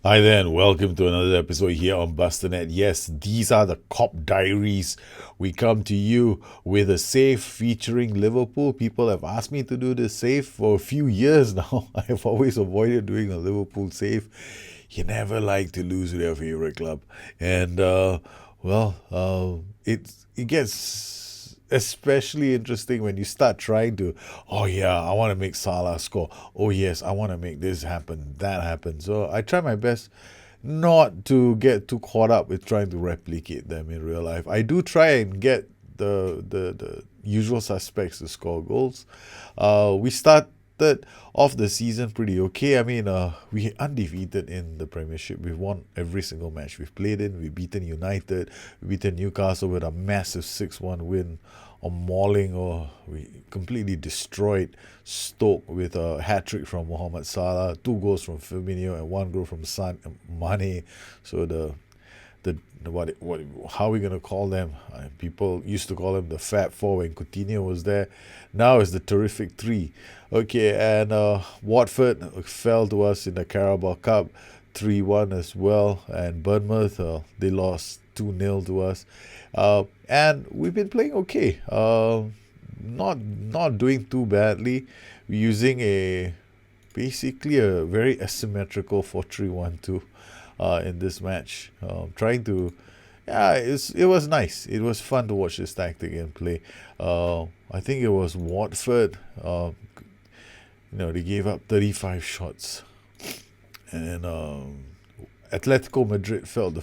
Hi there, and welcome to another episode here on Bustthenet. Yes, these are the Cop Diaries. We come to you with a save featuring Liverpool. People have asked me to do this save for a few years now. I have always avoided doing a Liverpool save. You never like to lose with your favorite club, and it gets especially interesting when you start trying to, oh yeah, I want to make Salah score. Oh yes, I want to make this happen, that happen. So I try my best not to get too caught up with trying to replicate them in real life. I do try and get the usual suspects to score goals. We started off the season pretty okay. I mean, we undefeated in the Premiership. We've won every single match we've played in. We've beaten United. We beaten Newcastle with a massive 6-1 win on mauling, or we completely destroyed Stoke with a hat trick from Mohamed Salah, 2 goals from Firmino, and 1 goal from Mane. So what how are we gonna call them? People used to call them the Fat Four when Coutinho was there. Now it's the Terrific Three. Okay, and Watford fell to us in the Carabao Cup, 3-1 as well, and Bournemouth they lost 2-0 to us, and we've been playing okay. Not doing too badly. We're using basically a very asymmetrical 4-3-1-2 in this match. Trying to, yeah, it was nice. It was fun to watch this tactic and play. I think it was Watford. They gave up 35 shots, and Atletico Madrid felt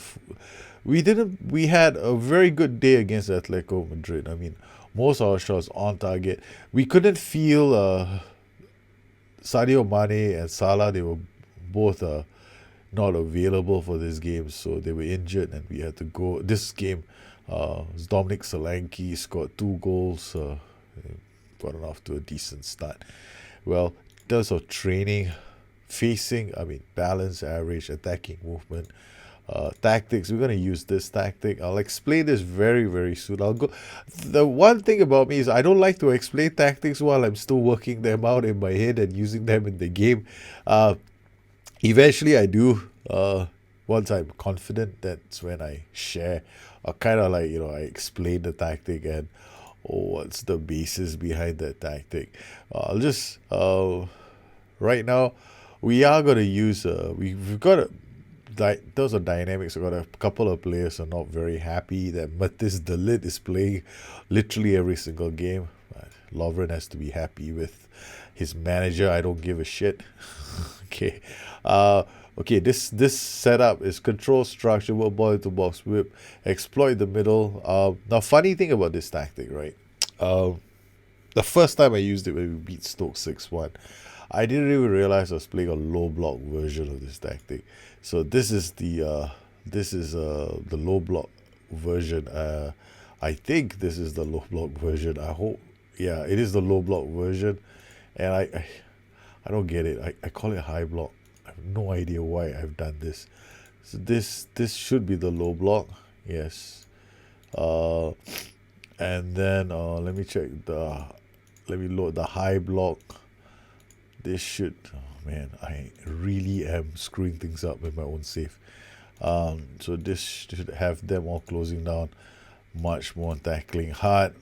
we didn't. We had a very good day against Atletico Madrid. I mean, most of our shots on target. We couldn't feel Sadio Mane and Salah. They were both not available for this game, so they were injured, and we had to go. This game, Dominic Solanke scored 2 goals, gotten off to a decent start. Well, in terms of training, balance, average, attacking movement, tactics. We're gonna use this tactic. I'll explain this very, very soon. I'll go. The one thing about me is I don't like to explain tactics while I'm still working them out in my head and using them in the game. Eventually I do. Once I'm confident, that's when I share. Kind of like, I explain the tactic and what's the basis behind that tactic. I'll just right now we are gonna use we've got those are dynamics. We've got a couple of players who are not very happy that Matis Delit is playing literally every single game. Lovren has to be happy with his manager. I don't give a shit. Okay. Okay, this setup is control structure, work ball into box whip, exploit the middle. Now, funny thing about this tactic, right? The first time I used it when we beat Stoke 6-1, I didn't even realize I was playing a low block version of this tactic. So this is the low block version. I think this is the low block version. I hope, yeah, it is the low block version, and I don't get it. I call it high block. I have no idea why I've done this. So this should be the low block. Yes. And then let me check let me load the high block. This should, oh man, I really am screwing things up with my own save. So this should have them all closing down much more, tackling hard.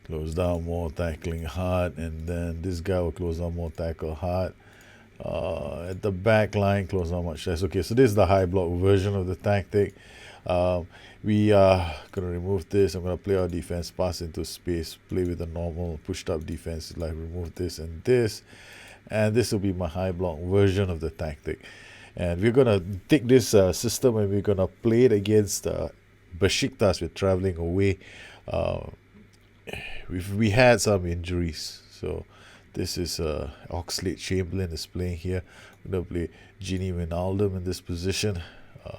Close down more, tackling hard, and then this guy will close down more, tackle hard. At the back line, close down much less. Okay, so this is the high block version of the tactic. We are going to remove this. I'm going to play our defense, pass into space, play with a normal pushed up defense, like remove this and this. And this will be my high block version of the tactic. And we're going to take this system and we're going to play it against Besiktas. We're traveling away. We had some injuries, so this is Oxlade-Chamberlain is playing here. We're going to play Gini Wijnaldum in this position.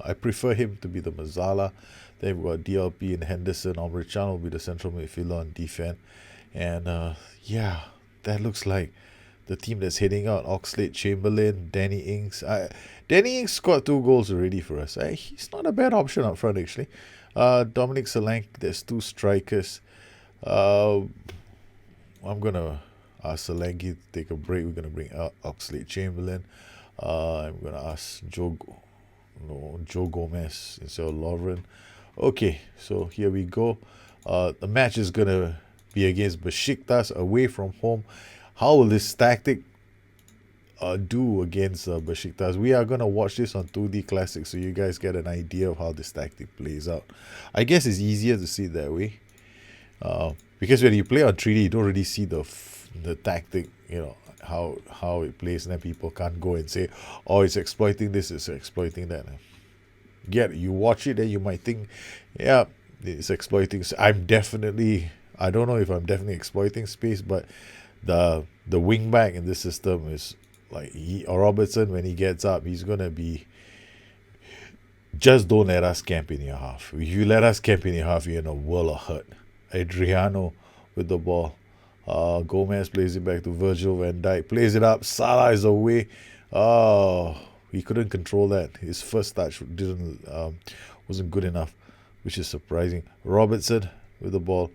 I prefer him to be the Mazzala. Then we've got DLP and Henderson. Omri-Chan will be the central midfielder on defense. And yeah, that looks like the team that's heading out. Oxlade-Chamberlain, Danny Ings. Danny Ings scored 2 goals already for us. He's not a bad option up front, actually. Dominic Solanke, there's 2 strikers. I'm gonna Solanke to take a break. We're going to bring out Oxlade-Chamberlain. I'm going to ask Joe Gomez instead of Lovren. Okay, so here we go. The match is going to be against Besiktas away from home. How will this tactic do against Besiktas? We are going to watch this on 2D Classic so you guys get an idea of how this tactic plays out. I guess it's easier to see it that way. Because when you play on 3D, you don't really see the tactic, how it plays, and then people can't go and say, oh, it's exploiting this, it's exploiting that. You watch it, and you might think, yeah, it's exploiting. I don't know if I'm definitely exploiting space, but the wing back in this system is like Robertson. When he gets up, he's gonna be. Just don't let us camp in your half. If you let us camp in your half, you're in a world of hurt. Adriano with the ball. Gomez plays it back to Virgil van Dijk. Plays it up. Salah is away. Oh, he couldn't control that. His first touch wasn't good enough, which is surprising. Robertson with the ball.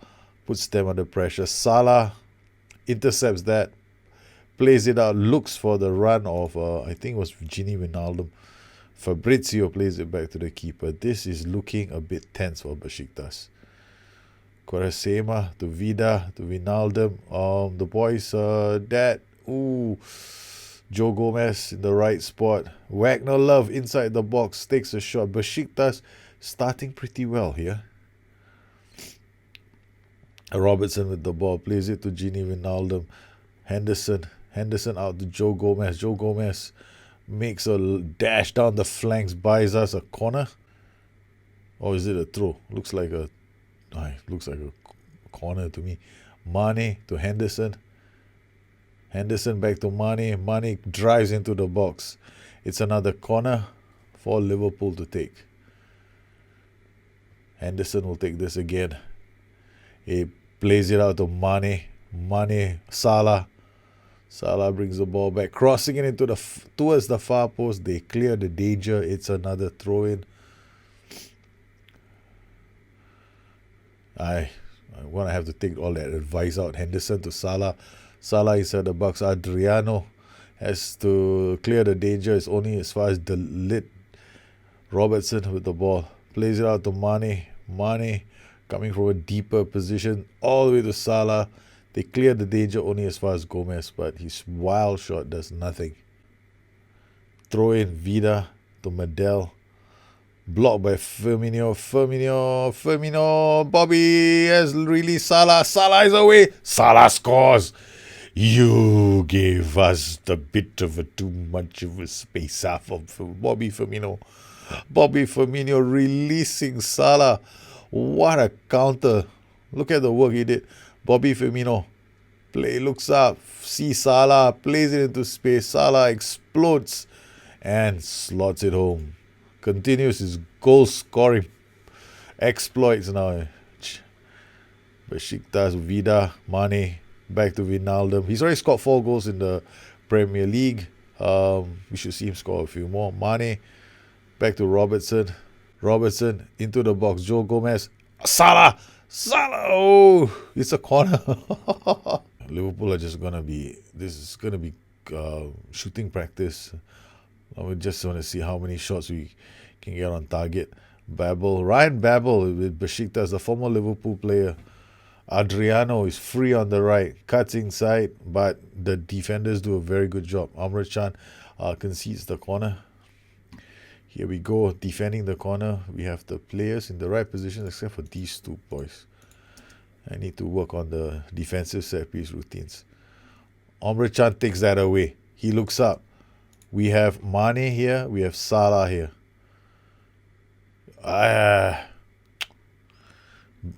Puts them under pressure. Salah intercepts that. Plays it out. Looks for the run of, I think it was Gini Wijnaldum. Fabrizio plays it back to the keeper. This is looking a bit tense for Besiktas. Quaresma to Vida to Wijnaldum. The boys, Joe Gomez in the right spot. Wagner Love inside the box takes a shot. Besiktas starting pretty well here. Robertson with the ball plays it to Gini Wijnaldum. Henderson out to Joe Gomez. Joe Gomez makes a dash down the flanks, buys us a corner. Or is it a throw? Looks like a corner to me. Mane to Henderson. Henderson back to Mane. Mane drives into the box. It's another corner for Liverpool to take. Henderson will take this again. He plays it out to Mane. Salah. Salah brings the ball back, crossing it into towards the far post. They clear the danger. It's another throw-in. I'm going to have to take all that advice out. Henderson to Salah. Salah inside the box. Adriano has to clear the danger. It's only as far as the lid. Robertson with the ball. Plays it out to Mane. Mane coming from a deeper position all the way to Salah. They clear the danger only as far as Gomez, but his wild shot does nothing. Throw in Vida to Medel. Blocked by Firmino. Bobby has released Salah. Salah is away. Salah scores. You gave us the bit of too much of a space out for Bobby Firmino. Bobby Firmino releasing Salah. What a counter. Look at the work he did. Bobby Firmino looks up, sees Salah, plays it into space. Salah explodes and slots it home. Continues his goal scoring exploits now. Besiktas, Vida, Mane, back to Wijnaldum. He's already scored 4 goals in the Premier League. We should see him score a few more. Mane, back to Robertson. Robertson into the box. Joe Gomez. Salah! Oh, it's a corner. Liverpool are just this is going to be shooting practice. We just want to see how many shots we can get on target. Ryan Babel with Besiktas, the former Liverpool player. Adriano is free on the right, cuts inside, but the defenders do a very good job. Amr Can concedes the corner. Here we go, defending the corner. We have the players in the right position except for these two boys. I need to work on the defensive set piece routines. Amr Can takes that away. He looks up. We have Mane here. We have Salah here.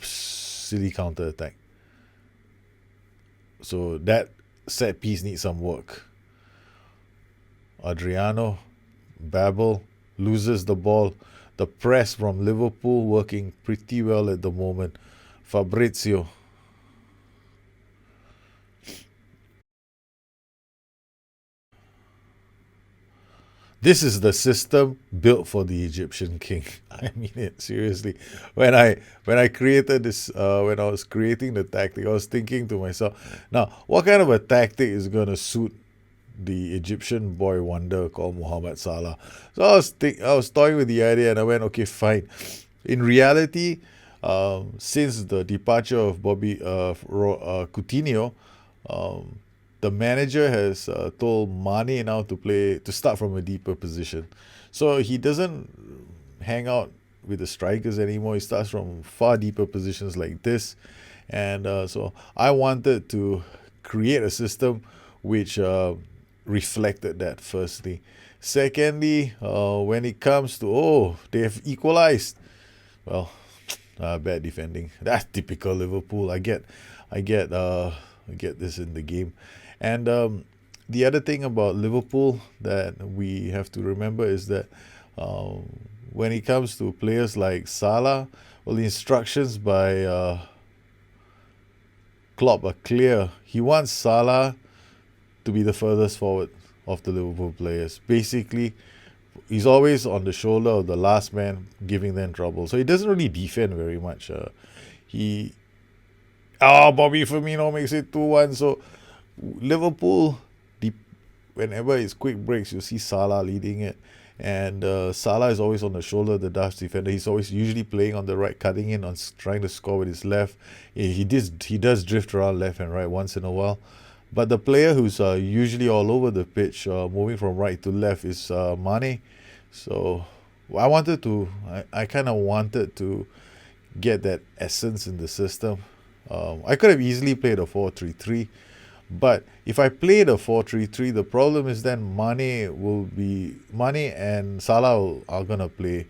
Silly counter attack. So that set piece needs some work. Adriano, Babel loses the ball. The press from Liverpool working pretty well at the moment. Fabrizio. This is the system built for the Egyptian king. I mean it seriously. When I created this, when I was creating the tactic, I was thinking to myself, now what kind of a tactic is gonna suit the Egyptian boy wonder called Mohamed Salah? So I was toying with the idea, and I went, okay, fine. In reality, since the departure of Bobby Coutinho, um, the manager has told Mane now to start from a deeper position. So he doesn't hang out with the strikers anymore. He starts from far deeper positions like this. And so I wanted to create a system which reflected that, firstly. Secondly, when it comes to, they have equalized. Well, bad defending. That's typical Liverpool. I get this in the game. And the other thing about Liverpool that we have to remember is that um, when it comes to players like Salah, well, the instructions by Klopp are clear. He wants Salah to be the furthest forward of the Liverpool players. Basically, he's always on the shoulder of the last man, giving them trouble. So he doesn't really defend very much. He Bobby Firmino makes it 2-1. So Liverpool, whenever it's quick breaks, you see Salah leading it. And Salah is always on the shoulder of the Dutch defender. He's always usually playing on the right, cutting in, trying to score with his left. He does drift around left and right once in a while. But the player who's usually all over the pitch, moving from right to left, is Mane. So I kind of wanted to get that essence in the system. I could have easily played a 4-3-3, but if I played a 4-3-3, the problem is then Mane and Salah are gonna play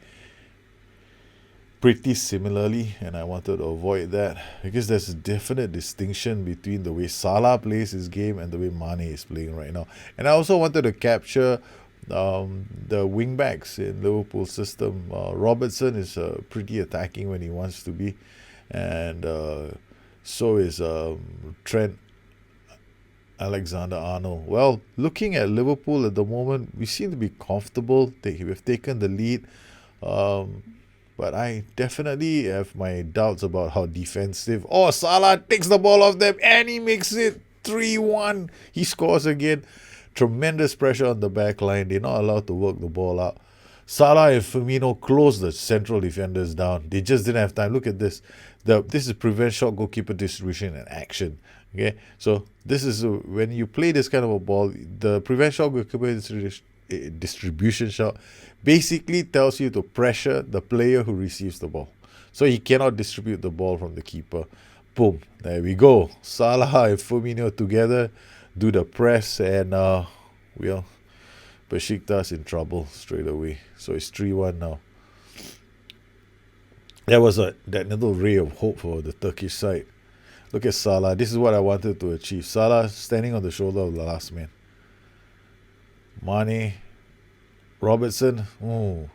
pretty similarly, and I wanted to avoid that because there's a definite distinction between the way Salah plays his game and the way Mane is playing right now. And I also wanted to capture the wing backs in Liverpool's system. Robertson is pretty attacking when he wants to be, and so is Trent Alexander-Arnold. Well, looking at Liverpool at the moment, we seem to be comfortable. We've taken the lead. But I definitely have my doubts about how defensive. Oh, Salah takes the ball off them and he makes it 3-1. He scores again. Tremendous pressure on the back line. They're not allowed to work the ball out. Salah and Firmino closed the central defenders down. They just didn't have time. Look at this. This is prevent shot goalkeeper distribution and action. Okay, so this is when you play this kind of a ball, the prevent shot goalkeeper distribution shot basically tells you to pressure the player who receives the ball. So he cannot distribute the ball from the keeper. Boom, there we go. Salah and Firmino together do the press, and Besiktas in trouble straight away. So it's 3-1 now. That was that little ray of hope for the Turkish side. Look at Salah. This is what I wanted to achieve. Salah standing on the shoulder of the last man. Mane, Robertson. Hope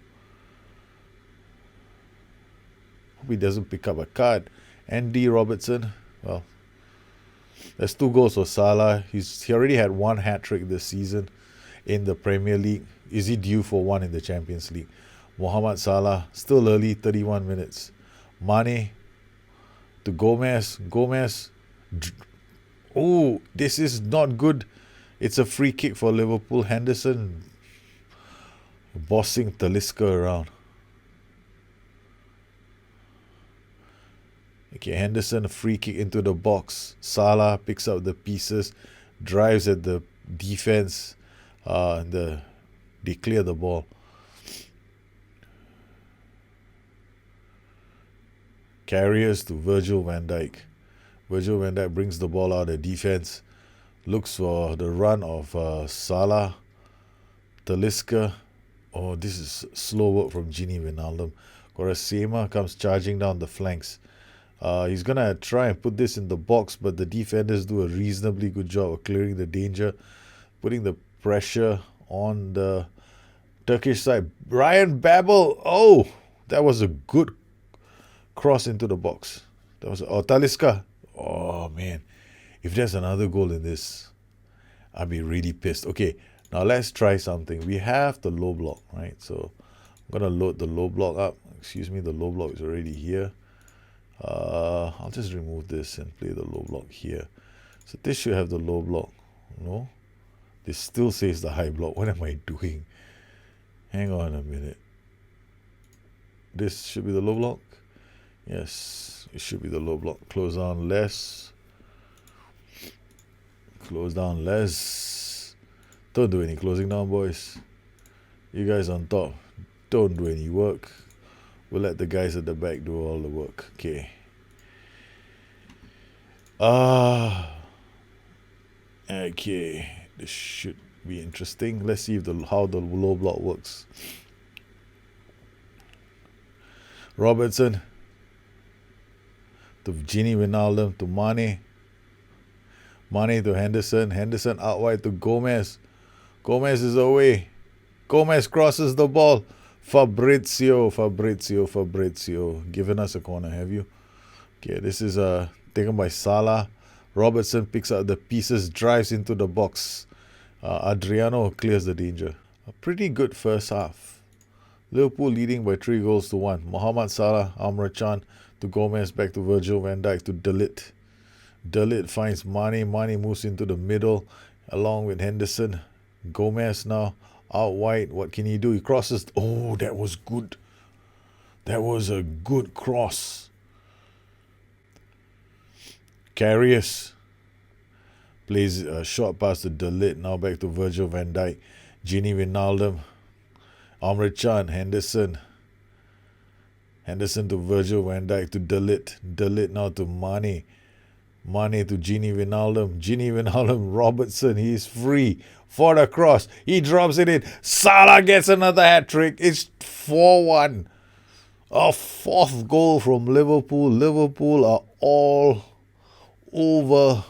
he doesn't pick up a card. Andy Robertson. Well, there's 2 goals for Salah. He already had 1 hat-trick this season in the Premier League. Is he due for 1 in the Champions League? Mohamed Salah, still early, 31 minutes. Mane to Gomez. This is not good. It's a free kick for Liverpool. Henderson bossing Talisca around. Okay, Henderson, a free kick into the box. Salah picks up the pieces, drives at the defense. They clear the ball. Carriers to Virgil van Dijk. Virgil van Dijk brings the ball out of defense. Looks for the run of Salah. Talisca. Oh, this is slow work from Gini Wijnaldum. Korasema comes charging down the flanks. He's going to try and put this in the box, but the defenders do a reasonably good job of clearing the danger, putting the pressure on the Turkish side. Ryan Babel. Oh, that was a good cross into the box. Talisca. Oh, man. If there's another goal in this, I'd be really pissed. Okay, Now let's try something. We have the low block, right? So I'm going to load the low block up. Excuse me, the low block is already here. I'll just remove this and play the low block here. So this should have the low block. No? This still says the high block. What am I doing? Hang on a minute. This should be the low block. Yes, it should be the low block. Close down less. Close down less. Don't do any closing down, boys. You guys on top, don't do any work. We'll let the guys at the back do all the work. Okay. Okay. This should be interesting. Let's see if how the low block works. Robertson to Gini Wijnaldum to Mane. Mane to Henderson. Henderson out wide to Gomez. Gomez is away. Gomez crosses the ball. Fabrizio. Giving us a corner, have you? Okay, this is taken by Salah. Robertson picks up the pieces, drives into the box. Adriano clears the danger. A pretty good first half. Liverpool leading by 3-1. Mohamed Salah, Amra Can to Gomez, back to Virgil van Dijk to De Ligt. De Ligt finds Mane. Mane moves into the middle along with Henderson. Gomez now out wide. What can he do? He crosses. Oh, that was good. That was a good cross. Karius plays a short pass to De Ligt. Now back to Virgil van Dijk. Gini Wijnaldum. Amra Can. Henderson. Henderson to Virgil van Dijk to De Ligt. De Ligt now to Mane. Mane to Gini Wijnaldum. Gini Wijnaldum. Robertson. He is free for the cross. He drops it in. Salah gets another hat-trick. It's 4-1. A fourth goal from Liverpool. Liverpool are all over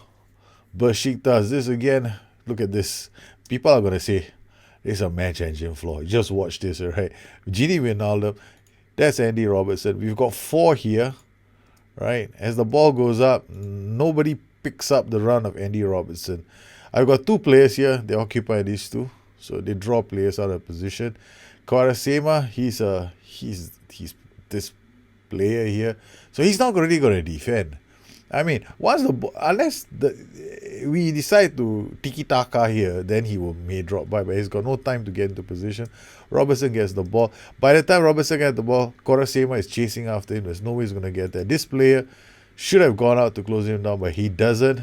Besiktas. This again, look at this. People are going to say, it's a match engine flaw. Just watch this, right? Gini Wijnaldum. That's Andy Robertson. We've got 4 here, right? As the ball goes up, nobody picks up the run of Andy Robertson. I've got 2 players here. They occupy these 2. So they draw players out of position. Quaresma, he's this player here. So he's not really going to defend. I mean, unless we decide to tiki-taka here, then he may drop by, but he's got no time to get into position. Robertson gets the ball. By the time Robertson gets the ball, Quaresma is chasing after him. There's no way he's going to get there. This player should have gone out to close him down, but he doesn't.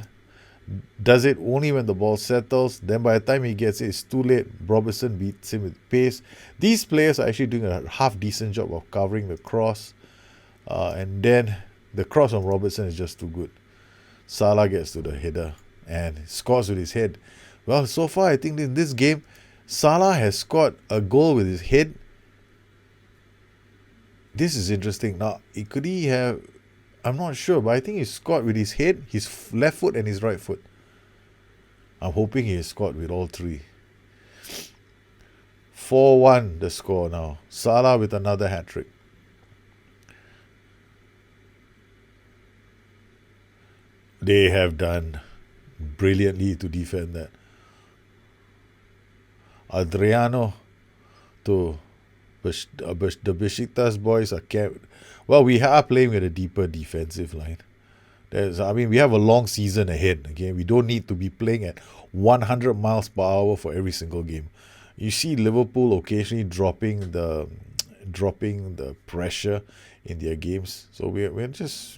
Does it only when the ball settles. Then by the time he gets it, it's too late. Robertson beats him with pace. These players are actually doing a half-decent job of covering the cross. And then the cross on Robertson is just too good. Salah gets to the header and scores with his head. Well, so far I think in this game, Salah has scored a goal with his head. This is interesting. Now, could he have... I'm not sure, but I think he scored with his head, his left foot and his right foot. I'm hoping he has scored with all 3. 4-1 the score now. Salah with another hat-trick. They have done brilliantly to defend that. Adriano to the Besiktas boys are kept. Well, we are playing with a deeper defensive line. We have a long season ahead. Okay, we don't need to be playing at 100 miles per hour for every single game. You see Liverpool occasionally dropping the pressure in their games. So we're just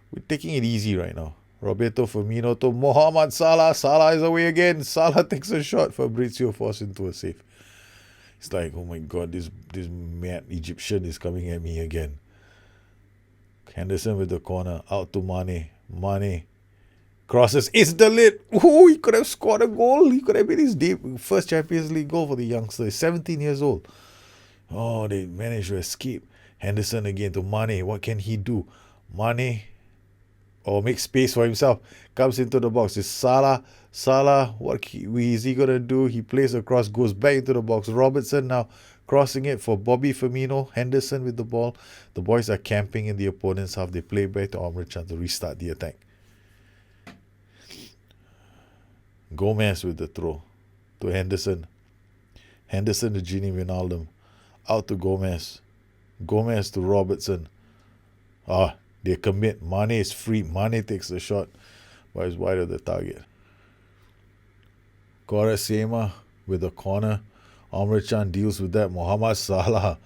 we're taking it easy right now. Roberto Firmino to Mohamed Salah. Salah is away again. Salah takes a shot. Fabrizio forced into a save. It's like, oh my God, this mad Egyptian is coming at me again. Henderson with the corner. Out to Mane. Mane crosses. It's De Ligt. Oh, he could have scored a goal. He could have made his first Champions League goal for the youngster. He's 17 years old. Oh, they managed to escape. Henderson again to Mane. What can he do? Mane... make space for himself. Comes into the box. It's Salah. Salah, what is he going to do? He plays across, goes back into the box. Robertson now crossing it for Bobby Firmino. Henderson with the ball. The boys are camping in the opponent's half. They play back to Amra Can to restart the attack. Gomez with the throw. to Henderson. Henderson to Gini Wijnaldum. Out to Gomez. Gomez to Robertson. They commit. Mane is free. Mane takes the shot, but it's wide of the target. Korasema with a corner. Amr Can deals with that. Mohamed Salah.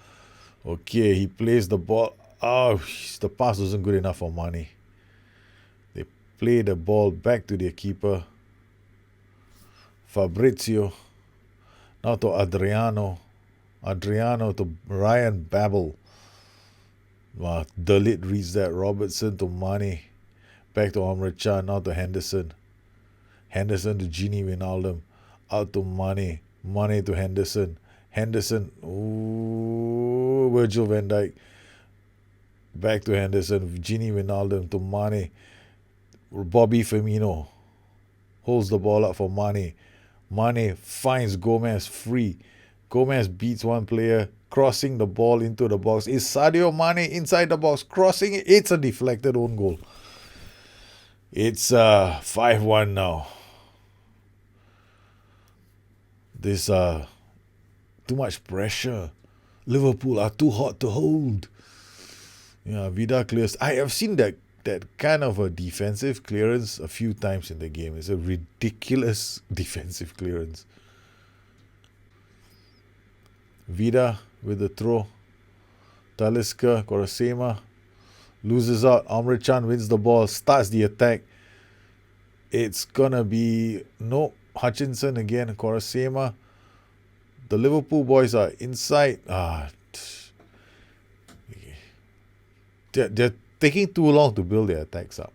Okay, he plays the ball. The pass wasn't good enough for Mane. They play the ball back to their keeper. Fabrizio. Now to Adriano. Adriano to Ryan Babel. Dalit reads that. Robertson to Mane. Back to Amr Can. Now to Henderson. Henderson to Gini Wijnaldum. Out to Mane. Mane to Henderson. Henderson. Virgil van Dijk. Back to Henderson. Gini Wijnaldum to Mane. Bobby Firmino holds the ball up for Mane. Mane finds Gomez free. Gomez beats one player, crossing the ball into the box. Is Sadio Mane inside the box, crossing it? It's a deflected own goal. It's 5-1 now. There's too much pressure. Liverpool are too hot to hold. Vida clears. I have seen that kind of a defensive clearance a few times in the game. It's a ridiculous defensive clearance. Vida with the throw. Talisca, Korasema loses out. Amr Can wins the ball, starts the attack. It's gonna be Hutchinson again. Korasema. The Liverpool boys are inside. They're taking too long to build their attacks up.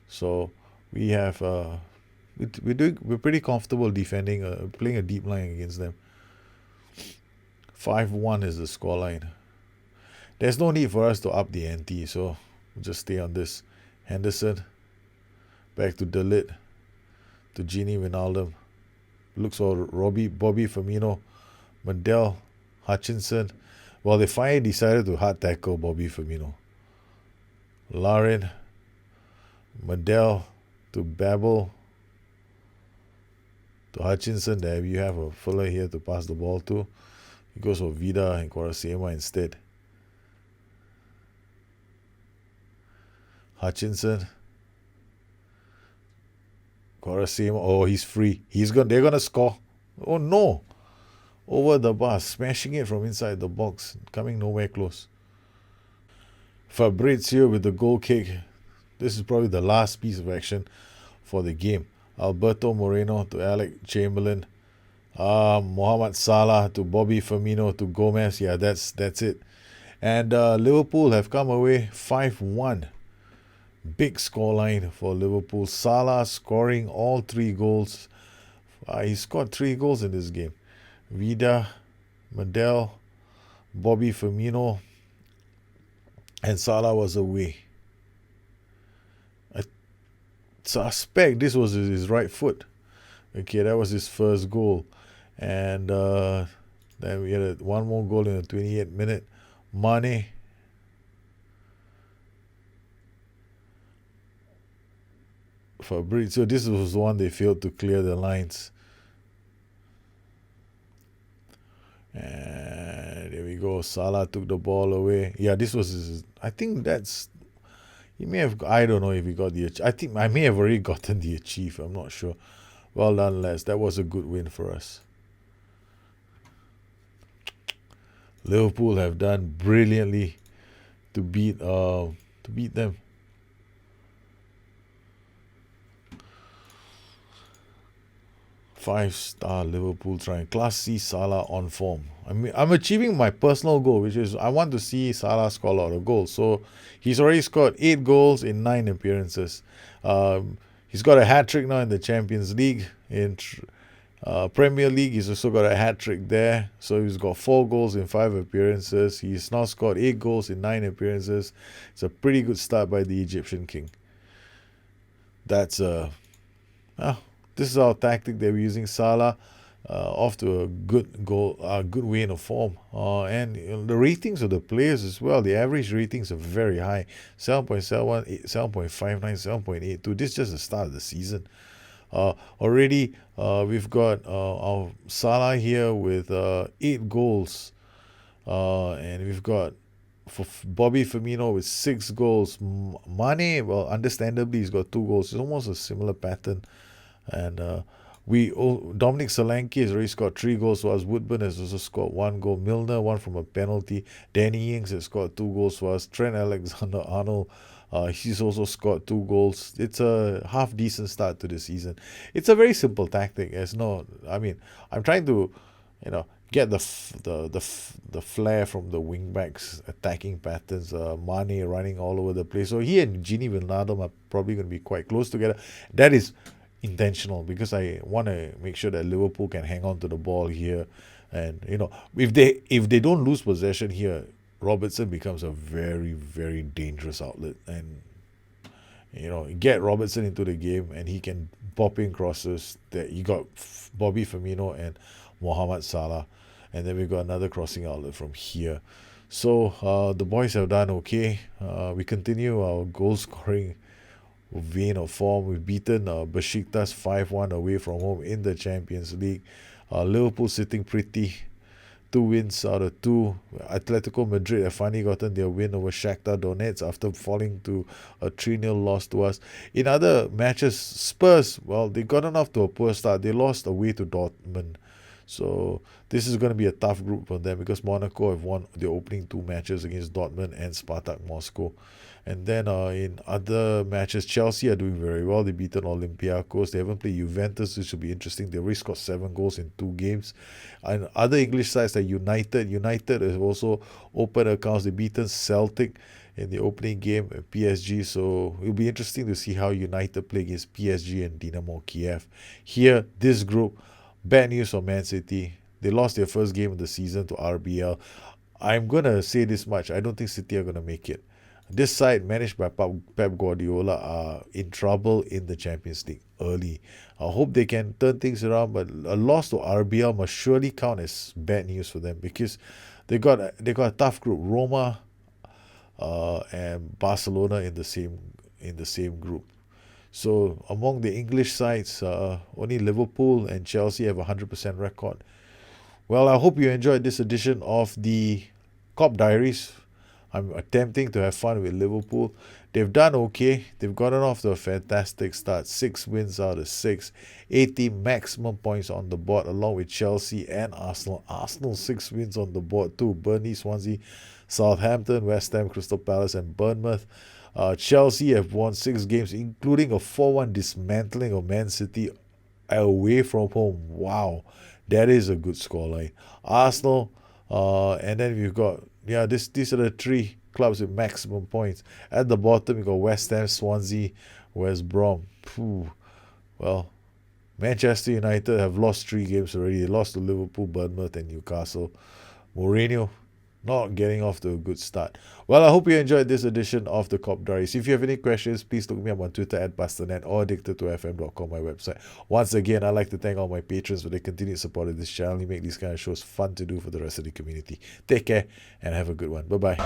So we have we're pretty comfortable defending, playing a deep line against them. 5-1 is the scoreline. There's no need for us to up the ante, so we'll just stay on this. Henderson back to Dalit to Gini Wijnaldum. Looks for Bobby Firmino, Mandel, Hutchinson. Well, they finally decided to hard tackle Bobby Firmino. Larin, Mandel to Babel to Hutchinson. There you have a fella here to pass the ball to. He goes for Vida and Korasema instead. Hutchinson. Korasema. He's free. They're gonna score. Oh no. Over the bar, smashing it from inside the box, coming nowhere close. Fabrizio with the goal kick. This is probably the last piece of action for the game. Alberto Moreno to Alec Chamberlain. Mohamed Salah to Bobby Firmino to Gomez. Yeah, that's it. And Liverpool have come away 5-1. Big scoreline for Liverpool. Salah scoring all 3 goals. He scored 3 goals in this game. Vida, Mandel, Bobby Firmino, and Salah was away. I suspect this was his right foot. Okay, that was his first goal. And then we had one more goal in the 28th minute. Mane. Fabrizio. This was one they failed to clear the lines. And there we go. Salah took the ball away. Yeah, this was his, I think that's, he may have, I don't know if he got the, I think I may have already gotten the achieve. I'm not sure. Well done, lads. That was a good win for us. Liverpool have done brilliantly to beat them. Five-star Liverpool trying. Class C Salah on form. I'm achieving my personal goal, which is I want to see Salah score a lot of goals. So he's already scored 8 goals in 9 appearances. He's got a hat-trick now in the Champions League. In Premier League, he's also got a hat-trick there. So he's got 4 goals in 5 appearances. He's now scored 8 goals in 9 appearances. It's a pretty good start by the Egyptian king. That's this is our tactic that we're using. Salah off to a good goal, good way in a form. And the ratings of the players as well. The average ratings are very high. 7.71, 7.59, 7.82. This is just the start of the season. Already, we've got our Salah here with 8 goals, and we've got for Bobby Firmino with 6 goals. Mane, well, understandably, he's got 2 goals. It's almost a similar pattern. And Dominic Solanke has already scored 3 goals, whilst Woodburn has also scored 1 goal. Milner, one from a penalty. Danny Ings has scored 2 goals for us. Trent Alexander-Arnold, he's also scored 2 goals. It's a half decent start to the season. It's a very simple tactic. I'm trying to, get the flair from the wing backs attacking patterns. Mane running all over the place. So he and Gini Wijnaldum are probably going to be quite close together. That is intentional because I want to make sure that Liverpool can hang on to the ball here, and if they don't lose possession here, Robertson becomes a very, very dangerous outlet. And get Robertson into the game and he can pop in crosses. That you got Bobby Firmino and Mohamed Salah, and then we got another crossing outlet from here. So the boys have done okay. We continue our goal scoring vein of form. We've beaten Besiktas 5-1 away from home in the Champions League. Liverpool sitting pretty. 2 wins out of 2. Atletico Madrid have finally gotten their win over Shakhtar Donetsk after falling to a 3-0 loss to us. In other matches, Spurs, well, they gotten off to a poor start. They lost away to Dortmund. So this is going to be a tough group for them because Monaco have won their opening 2 matches against Dortmund and Spartak Moscow. And then in other matches, Chelsea are doing very well. They've beaten Olympiacos. They haven't played Juventus, which should be interesting. They already scored 7 goals in 2 games. And other English sides like United have also opened accounts. They've beaten Celtic in the opening game at PSG. So it'll be interesting to see how United play against PSG and Dynamo Kiev. Here, this group, bad news for Man City. They lost their first game of the season to RBL. I'm going to say this much. I don't think City are going to make it. This side, managed by Pep Guardiola, are in trouble in the Champions League early. I hope they can turn things around, but a loss to RBL must surely count as bad news for them because they got a tough group. Roma and Barcelona in the same group. So among the English sides, only Liverpool and Chelsea have a 100% record. Well, I hope you enjoyed this edition of the Cop Diaries. I'm attempting to have fun with Liverpool. They've done okay. They've gotten off to a fantastic start. 6 wins out of 6. 80 maximum points on the board along with Chelsea and Arsenal. Arsenal 6 wins on the board too. Burnley, Swansea, Southampton, West Ham, Crystal Palace and Bournemouth. Chelsea have won 6 games, including a 4-1 dismantling of Man City away from home. Wow, that is a good scoreline. Arsenal, and then we've got, these are the 3 clubs with maximum points. At the bottom, you got West Ham, Swansea, West Brom. Well, Manchester United have lost 3 games already. They lost to Liverpool, Bournemouth and Newcastle. Mourinho not getting off to a good start. Well, I hope you enjoyed this edition of the Cop Diaries. If you have any questions, please look me up on Twitter at Bustthenet or addicted2fm.com, my website. Once again, I'd like to thank all my patrons for their continued support of this channel. You make these kind of shows fun to do for the rest of the community. Take care and have a good one. Bye-bye.